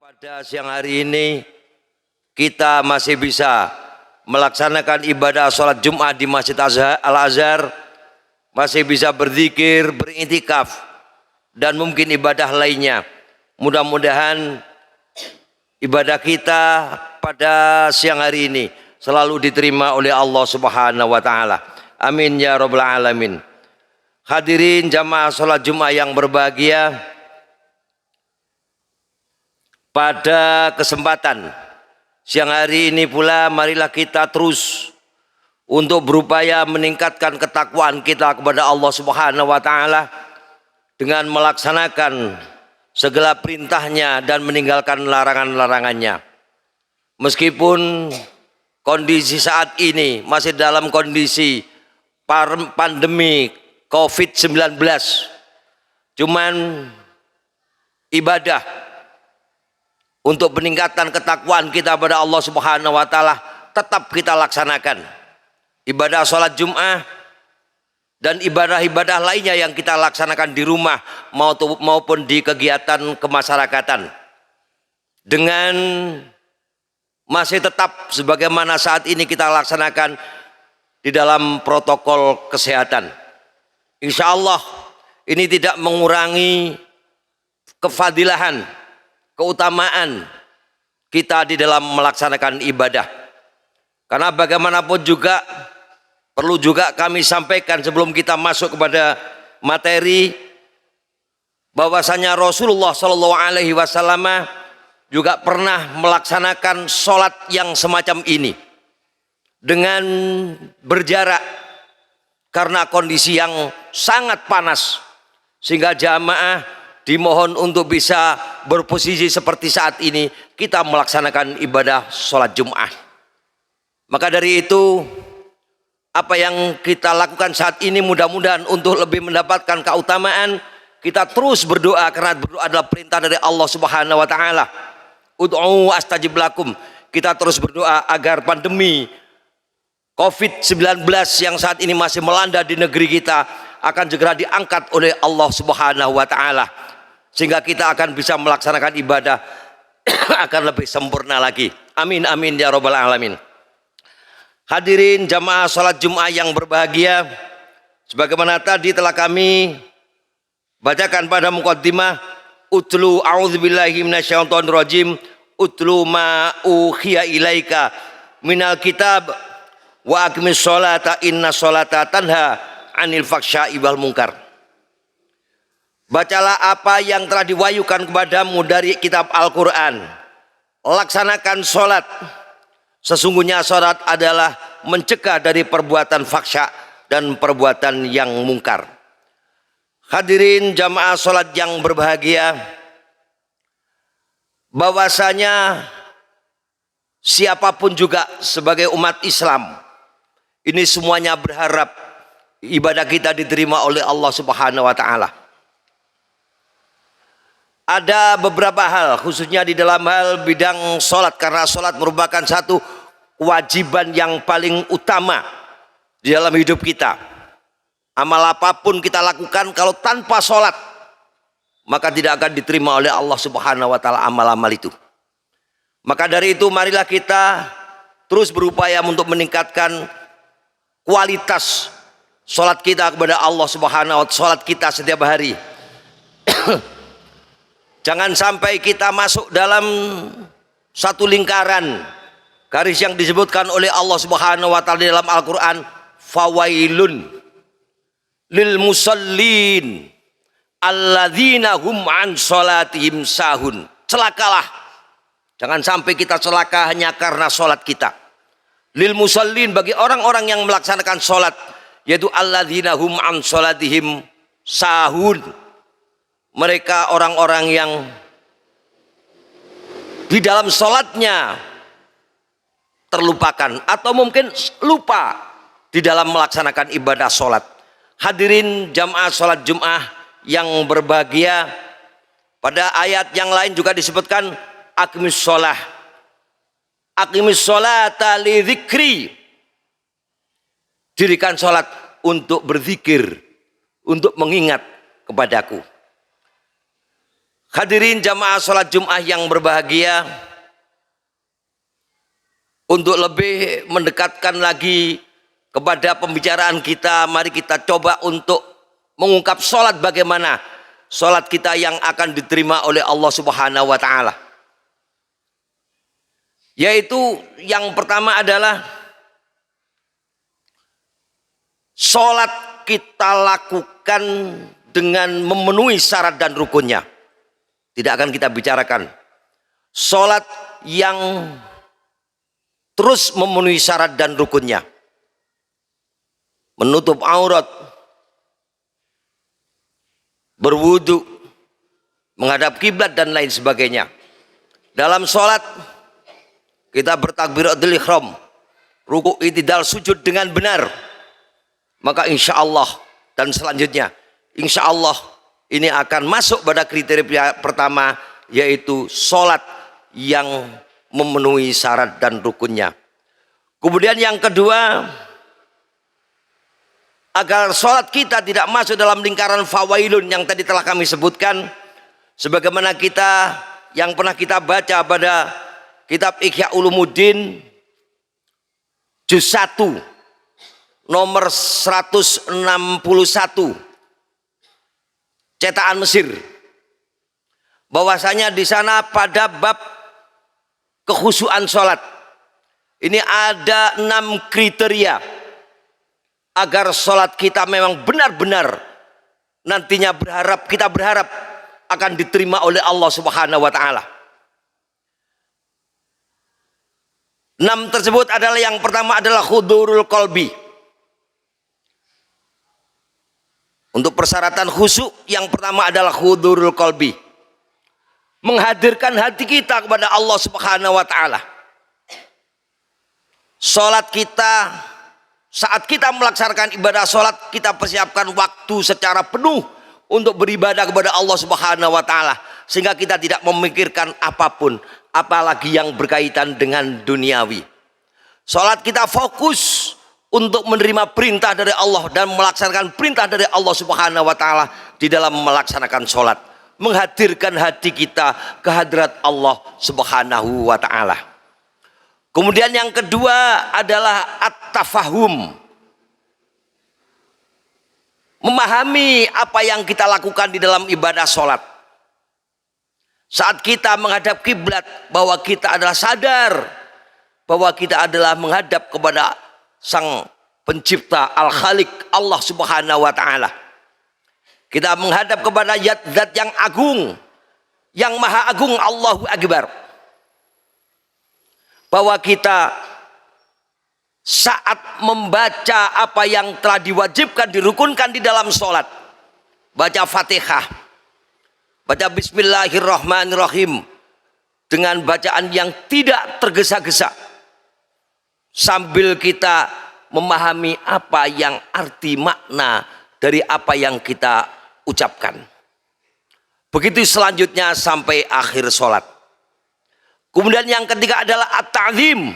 Pada siang hari ini kita masih bisa melaksanakan ibadah sholat Jumat di Masjid Al-Azhar, masih bisa berzikir, beritikaf, dan mungkin ibadah lainnya. Mudah-mudahan ibadah kita pada siang hari ini selalu diterima oleh Allah Subhanahu wa Ta'ala. Amin ya Rabbal Alamin. Hadirin jamaah sholat Jumat yang berbahagia, pada kesempatan siang hari ini pula marilah kita terus untuk berupaya meningkatkan ketakwaan kita kepada Allah Subhanahu wa Ta'ala dengan melaksanakan segala perintahnya dan meninggalkan larangan-larangannya. Meskipun kondisi saat ini masih dalam kondisi pandemi COVID-19, cuman ibadah untuk peningkatan ketakwaan kita pada Allah Subhanahu wa Ta'ala tetap kita laksanakan. Ibadah sholat Jum'ah dan ibadah-ibadah lainnya yang kita laksanakan di rumah maupun di kegiatan kemasyarakatan, dengan masih tetap sebagaimana saat ini kita laksanakan di dalam protokol kesehatan. Insya Allah ini tidak mengurangi kefadilahan, keutamaan kita di dalam melaksanakan ibadah. Karena bagaimanapun juga perlu juga kami sampaikan sebelum kita masuk kepada materi, bahwasanya Rasulullah Shallallahu Alaihi Wasallam juga pernah melaksanakan sholat yang semacam ini dengan berjarak karena kondisi yang sangat panas, sehingga jamaah dimohon untuk bisa berposisi seperti saat ini kita melaksanakan ibadah sholat Jum'ah. Maka dari itu, apa yang kita lakukan saat ini mudah-mudahan untuk lebih mendapatkan keutamaan, kita terus berdoa, karena berdoa adalah perintah dari Allah Subhanahu wa Ta'ala. Ud'u astajib lakum. Kita terus berdoa agar pandemi COVID-19 yang saat ini masih melanda di negeri kita akan segera diangkat oleh Allah Subhanahu wa Ta'ala, sehingga kita akan bisa melaksanakan ibadah akan lebih sempurna lagi. Amin amin ya Rabbal Alamin. Hadirin jamaah sholat Jum'ah yang berbahagia, sebagaimana tadi telah kami bacakan pada muqaddimah, utlu a'udzubillahi minasyaitonir rajim, utlu ma uhiya ilaika minal kitab wa aqimis sholata inna sholata tanha anil faksya'i wal munkar. Bacalah apa yang telah diwahyukan kepadamu dari kitab Al-Quran. Laksanakan sholat. Sesungguhnya sholat adalah mencegah dari perbuatan faksya dan perbuatan yang mungkar. Hadirin jamaah sholat yang berbahagia, bahwasanya siapapun juga sebagai umat Islam, ini semuanya berharap ibadah kita diterima oleh Allah Subhanahu wa Ta'ala. Ada beberapa hal, khususnya di dalam hal bidang sholat, karena sholat merupakan satu kewajiban yang paling utama di dalam hidup kita. Amal apapun kita lakukan, kalau tanpa sholat maka tidak akan diterima oleh Allah Subhanahu wa Ta'ala amal-amal itu. Maka dari itu marilah kita terus berupaya untuk meningkatkan kualitas sholat kita kepada Allah Subhanahu wa Ta'ala, sholat kita setiap hari. Jangan sampai kita masuk dalam satu lingkaran garis yang disebutkan oleh Allah Subhanahu wa Ta'ala dalam Al-Quran, fawailun lil musallin alladzina hum an sholatihim sahun. Celakalah, jangan sampai kita celaka hanya karena sholat kita. Lil musallin, bagi orang-orang yang melaksanakan sholat, yaitu alladzina hum an sholatihim sahun. Mereka orang-orang yang di dalam sholatnya terlupakan atau mungkin lupa di dalam melaksanakan ibadah sholat. Hadirin jamaah sholat Jum'ah yang berbahagia, pada ayat yang lain juga disebutkan aqimis sholah, aqimis sholata li dzikri, dirikan sholat untuk berzikir, untuk mengingat kepadaku. Hadirin jamaah sholat Jum'ah yang berbahagia, untuk lebih mendekatkan lagi kepada pembicaraan kita, mari kita coba untuk mengungkap sholat, bagaimana sholat kita yang akan diterima oleh Allah Subhanahu wa Ta'ala. Yaitu yang pertama adalah sholat kita lakukan dengan memenuhi syarat dan rukunnya. Tidak akan kita bicarakan sholat yang terus memenuhi syarat dan rukunnya, menutup aurat, berwudu, menghadap kiblat dan lain sebagainya. Dalam sholat kita bertakbiratul ihram, ruku, i'tidal, sujud dengan benar, maka insya Allah dan selanjutnya insya Allah ini akan masuk pada kriteria pertama, yaitu sholat yang memenuhi syarat dan rukunnya. Kemudian yang kedua, agar sholat kita tidak masuk dalam lingkaran fawailun yang tadi telah kami sebutkan, sebagaimana kita yang pernah kita baca pada kitab Ihya Ulumuddin juz 1 nomor 161 cetakan Mesir, bahwasanya di sana pada bab kekhusyuan sholat ini ada 6 kriteria agar sholat kita memang benar-benar nantinya kita berharap akan diterima oleh Allah Subhanahu wa Ta'ala. 6 tersebut adalah, yang pertama adalah hudurul qalbi. Untuk persyaratan khusyuk yang pertama adalah hudurul qalbi, menghadirkan hati kita kepada Allah Subhanahu wa Ta'ala. Sholat kita, saat kita melaksanakan ibadah sholat, kita persiapkan waktu secara penuh untuk beribadah kepada Allah Subhanahu wa Ta'ala, sehingga kita tidak memikirkan apapun, apalagi yang berkaitan dengan duniawi. Sholat kita fokus untuk menerima perintah dari Allah dan melaksanakan perintah dari Allah Subhanahu wa Ta'ala di dalam melaksanakan sholat, menghadirkan hati kita ke hadrat Allah Subhanahu wa Ta'ala. Kemudian yang kedua adalah at-tafahum, memahami apa yang kita lakukan di dalam ibadah sholat. Saat kita menghadap kiblat, bahwa kita adalah sadar bahwa kita adalah menghadap kepada Sang Pencipta Al-Khaliq, Allah Subhanahu wa Ta'ala. Kita menghadap kepada zat yang agung, yang maha agung, Allahu Akbar. Bahwa kita saat membaca apa yang telah diwajibkan, dirukunkan di dalam sholat, baca Fatihah, baca Bismillahirrahmanirrahim dengan bacaan yang tidak tergesa-gesa, sambil kita memahami apa yang arti makna dari apa yang kita ucapkan. Begitu selanjutnya sampai akhir sholat. Kemudian yang ketiga adalah at-ta'zim.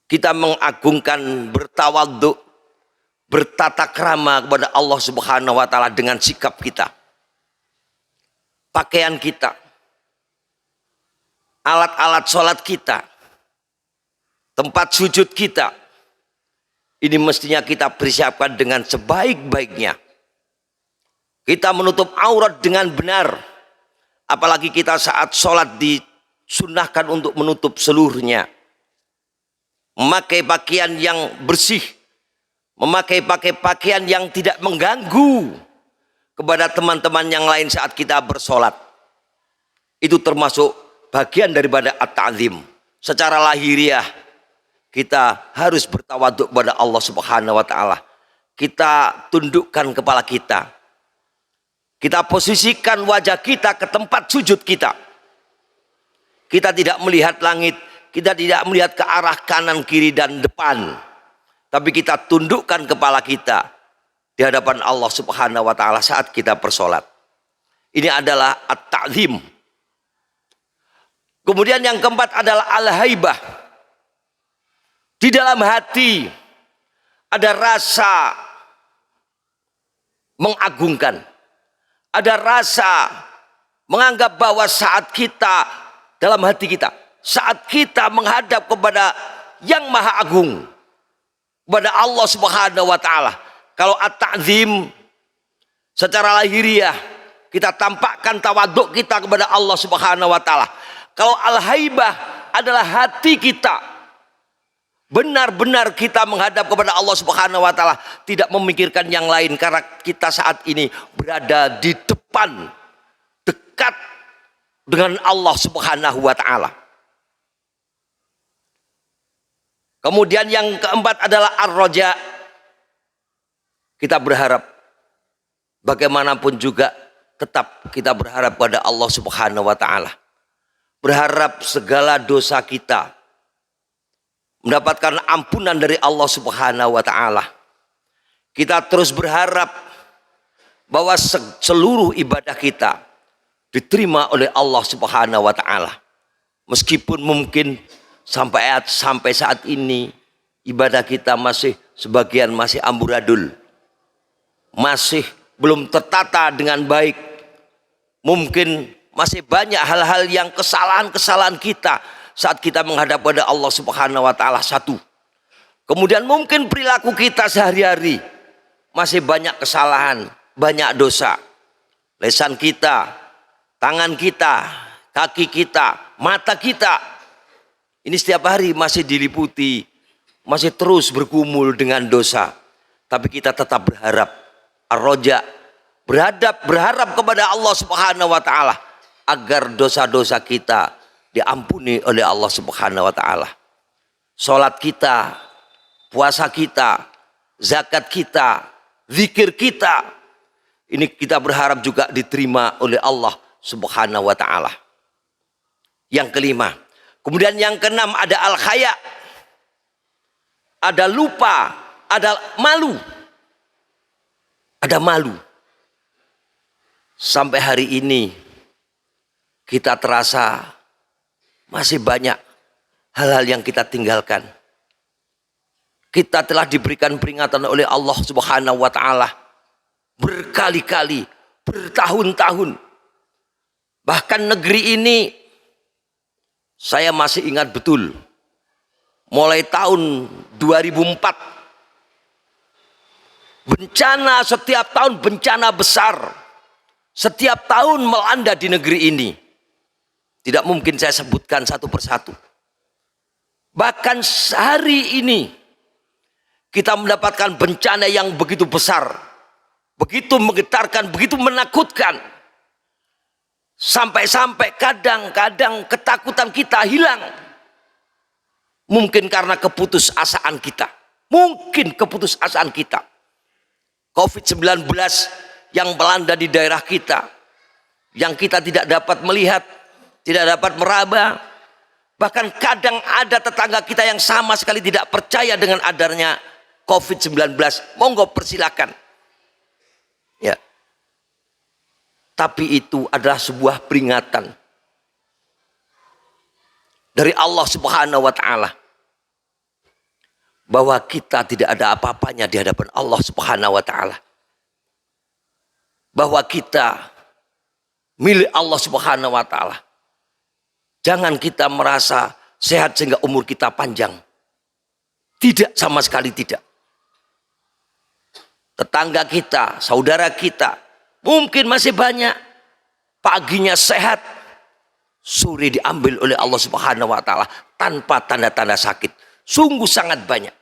Kita mengagungkan, bertawadhu, bertata krama kepada Allah Subhanahu wa Ta'ala dengan sikap kita, pakaian kita, alat-alat sholat kita, tempat sujud kita. Ini mestinya kita persiapkan dengan sebaik-baiknya. Kita menutup aurat dengan benar, apalagi kita saat sholat disunnahkan untuk menutup seluruhnya. Memakai pakaian yang bersih, memakai pakaian yang tidak mengganggu kepada teman-teman yang lain saat kita bersolat. Itu termasuk bagian daripada at-ta'zim. Secara lahiriah kita harus bertawadhu kepada Allah Subhanahu wa Ta'ala. Kita tundukkan kepala kita, kita posisikan wajah kita ke tempat sujud kita. Kita tidak melihat langit, kita tidak melihat ke arah kanan, kiri, dan depan. tapi kita tundukkan kepala kita di hadapan Allah Subhanahu wa taala saat kita bersolat. Ini adalah at-ta'zim. Kemudian yang keempat adalah al-haibah. Di dalam hati ada rasa mengagungkan, ada rasa menganggap bahwa saat kita dalam hati kita, saat kita menghadap kepada yang maha agung, kepada Allah Subhanahu wa taala. Kalau at-ta'zim secara lahiriah kita tampakkan tawaduk kita kepada Allah Subhanahu wa taala. Kalau al-haibah adalah hati kita, benar-benar kita menghadap kepada Allah Subhanahu wa taala, tidak memikirkan yang lain karena kita saat ini berada di depan, dekat dengan Allah Subhanahu wa taala. Kemudian yang keempat adalah ar-raja. Kita berharap, bagaimanapun juga tetap kita berharap pada Allah Subhanahu wa taala. Berharap segala dosa kita mendapatkan ampunan dari Allah Subhanahu wa taala. Kita terus berharap bahwa seluruh ibadah kita diterima oleh Allah Subhanahu wa taala. Meskipun mungkin sampai saat ini ibadah kita masih sebagian masih amburadul, masih belum tertata dengan baik. Mungkin masih banyak hal-hal yang kesalahan-kesalahan kita saat kita menghadap pada Allah Subhanahu wa taala. Satu. Kemudian mungkin perilaku kita sehari-hari masih banyak kesalahan, banyak dosa. Lisan kita, tangan kita, kaki kita, mata kita, ini setiap hari masih diliputi, masih terus bergumul dengan dosa. Tapi kita tetap berharap ar-raja, berharap kepada Allah Subhanahu wa taala agar dosa-dosa kita diampuni oleh Allah Subhanahu wa taala. Salat kita, puasa kita, zakat kita, zikir kita, ini kita berharap juga diterima oleh Allah Subhanahu wa taala. Yang kelima. Kemudian yang keenam ada al-khaya. Ada lupa, ada malu. Ada malu. Sampai hari ini kita terasa masih banyak hal-hal yang kita tinggalkan. Kita telah diberikan peringatan oleh Allah Subhanahu wa taala berkali-kali, bertahun-tahun. Bahkan negeri ini saya masih ingat betul, mulai tahun 2004 bencana, setiap tahun bencana besar, setiap tahun melanda di negeri ini. Tidak mungkin saya sebutkan satu persatu. Bahkan hari ini kita mendapatkan bencana yang begitu besar, begitu menggetarkan, begitu menakutkan. Sampai-sampai kadang-kadang ketakutan kita hilang. Mungkin karena keputusasaan kita. Mungkin keputusasaan kita. COVID-19 yang melanda di daerah kita, yang kita tidak dapat melihat, tidak dapat meraba. Bahkan kadang ada tetangga kita yang sama sekali tidak percaya dengan adanya COVID-19. Monggo persilakan. Ya. Tapi itu adalah sebuah peringatan dari Allah Subhanahu wa taala bahwa kita tidak ada apa-apanya di hadapan Allah Subhanahu wa taala. Bahwa kita milik Allah Subhanahu wa taala. Jangan kita merasa sehat sehingga umur kita panjang. Tidak, sama sekali tidak. Tetangga kita, saudara kita, mungkin masih banyak paginya sehat, sore diambil oleh Allah Subhanahu wa taala tanpa tanda-tanda sakit. Sungguh sangat banyak.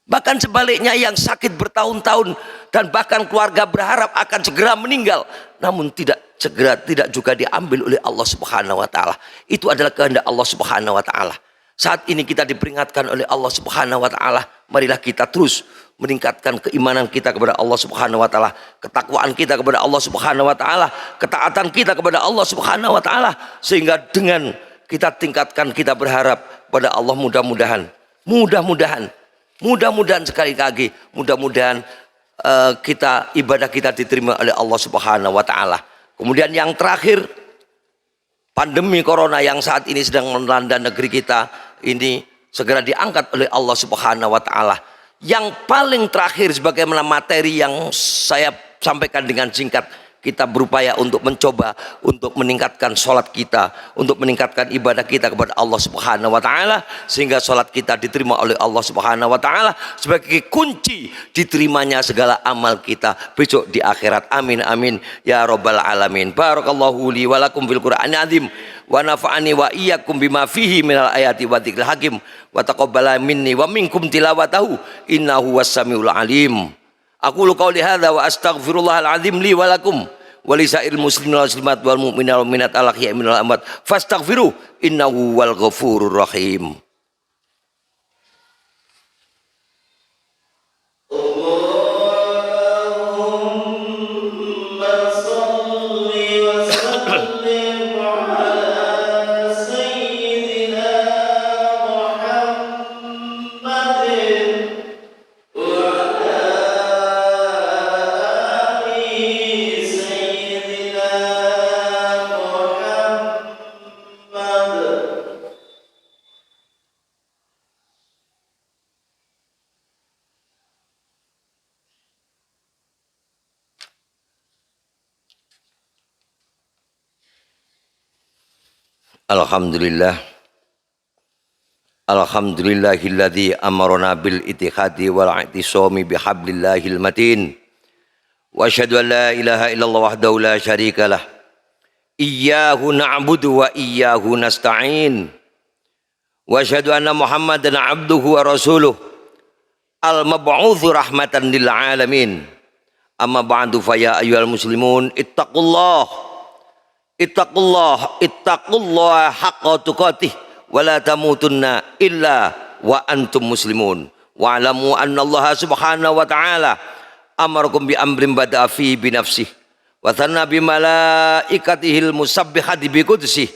Bahkan sebaliknya yang sakit bertahun-tahun dan bahkan keluarga berharap akan segera meninggal, namun tidak juga diambil oleh Allah Subhanahu wa taala. Itu adalah kehendak Allah Subhanahu wa taala. Saat ini kita diperingatkan oleh Allah Subhanahu wa taala, marilah kita terus meningkatkan keimanan kita kepada Allah Subhanahu wa taala, ketakwaan kita kepada Allah Subhanahu wa taala, ketaatan kita kepada Allah Subhanahu wa taala, sehingga dengan kita tingkatkan, kita berharap pada Allah, mudah-mudahan Mudah-mudahan sekali lagi, mudah-mudahan ibadah kita diterima oleh Allah Subhanahu wa taala. Kemudian yang terakhir, pandemi corona yang saat ini sedang melanda negeri kita ini segera diangkat oleh Allah Subhanahu wa taala. Yang paling terakhir sebagaimana materi yang saya sampaikan dengan singkat, kita berupaya untuk mencoba untuk meningkatkan sholat kita, untuk meningkatkan ibadah kita kepada Allah Subhanahu wa taala, sehingga sholat kita diterima oleh Allah Subhanahu wa taala sebagai kunci diterimanya segala amal kita besok di akhirat. Amin amin ya rabbal alamin. Barakallahu li wa lakum fil Qur'anil azim wa nafa'ani wa iyyakum bima fihi minal ayati wa dzikril hakim wa taqabbala minni wa minkum tilawatahu innahu was-samiul alim. Aku qauli hadza wa astaghfirullahal azim li wa lakum wa lisairil muslimin wal muslimat wal mu'minina wal mu'minat al ahya'i minal amwat fastaghfiru innahu wal ghafurur rahim. Alhamdulillahilladzi amarna bil ittihadi wal i'tisami bihablillahil matin wa asyhadu an la ilaha illallah wahdahu la syarikalah iyyahu na'budu wa iyyahu nasta'in wa asyhadu anna muhammadan abduhu wa rasuluh al mab'utsu rahmatan lil alamin. Amma ba'du fa ya ayyuhal muslimun ittaqullah haqqa tuqatih wa la tamutunna illa wa antum muslimun wa alamu anna Allah subhanahu wa ta'ala amarakum bi amrin bada'a fi bi nafsihi wa thanna bi malaikatihil musabbihati bi qudsih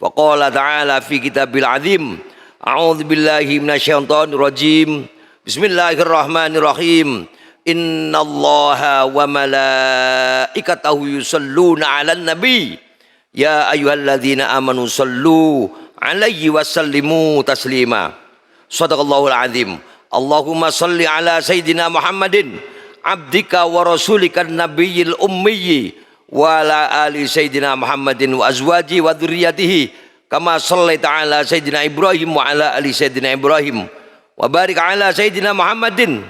wa qala ta'ala fi kitabil azim a'udzu billahi minasyaitonir rajim bismillahirrahmanirrahim innallaha wa malaikatahu yusalluna 'alan nabi ya ayyuhalladzina amanu sallu alaihi wa sallimu taslima. Shadaqallahul azim. Allahumma salli ala sayyidina Muhammadin abdika wa rasulika nabiyil ummiyyi wa ala ali sayyidina Muhammadin wa azwaji wa dzurriyyatihi kama shallaita ala sayyidina Ibrahim wa ala ali sayyidina Ibrahim wa barik ala sayyidina Muhammadin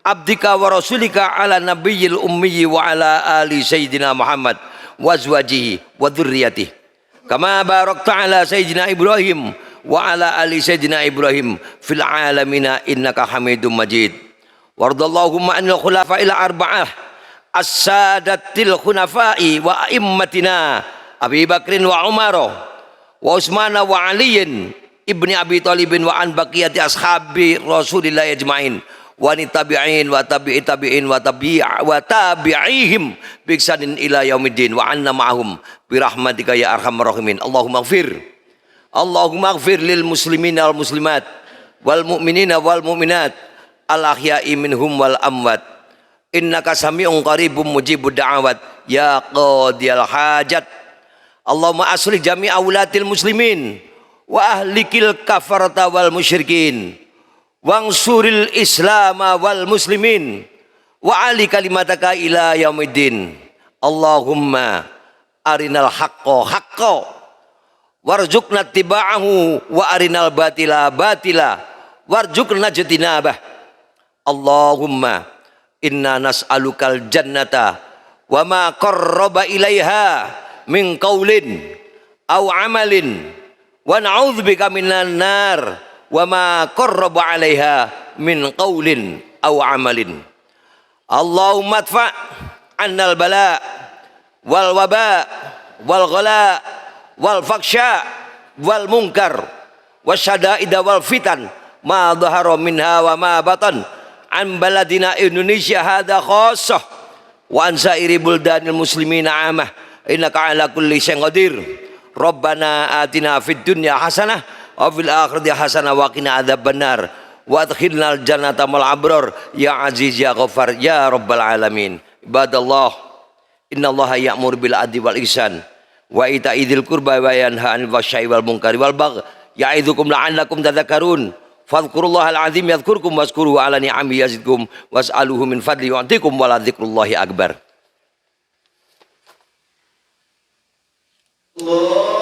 abdika wa rasulika ala nabiyil ummiyyi wa ala ali sayyidina Muhammad wa azwajihi wa dzurriyyatihi kama barakta ala sayyidina Ibrahim wa ala ali sayyidina Ibrahim fil alamina innaka Hamidum Majid. Wardallahumma anil khulafa'il arba'ah as-sadatil khunafa'i wa a'immatina Abi Bakrin wa Umar wa Utsman wa Aliyin ibni Abi Thalibin wa an baqiyati ashabi Rasulillah ajmain wa tabi'in wa tabi'i tabi'in wa tabi'ihim bi ihsanin ila yaumiddin wa anna ma'ahum bi rahmatika ya arhamar rahimin. Allahumma ighfir lil muslimina wal muslimat wal mu'minina wal mu'minat al ahya'i minhum wal amwat innaka sami'un qaribun mujibud da'awat ya qadiyal hajat. Allahumma aslih jami'a ulatil muslimin wa ahlikil kafarata wal musyrikin wangsuril islama wal muslimin wa ali kalimataka ila yaumiddin. Allahumma arinal haqqa warzuqna tiba'ahu wa arinal batila warzuqna jitinabah. Allahumma inna nas'alukal jannata wa ma qarraba ilaiha min qaulin aw amalin wa na'udzubika minan nar wa ma qarraba 'alaiha min qaulin aw amalin. Allahumma adfa' 'annal bala wal waba wal ghala wal faksha wal munkar wasyada'ida wal fitan ma dhahara minha wa ma batan an baladina Indonesia hadza khassah wa an sairi buldanil muslimina 'amah innaka 'ala kulli syai'in qadir. Rabbana atina fid dunya hasanah wa fil akhirati hasanah wa qina adzabannar wa adkhilnal jannata mal abrar ya aziz ya ghaffar ya rabbal alamin. Ibadallah, innallaha ya'muru bil adli wal ihsan wa ita'i dzil qurba wa yanha 'anil fahsya'i wal munkari wal baghi ya'idzukum la'allakum tadhakkarun. Fadhkurullahal azim yadhkurkum wazkuruhu 'ala ni'ami yazidkum was'aluhu min fadli yu'tikum wa la dzikrullahi akbar. Allah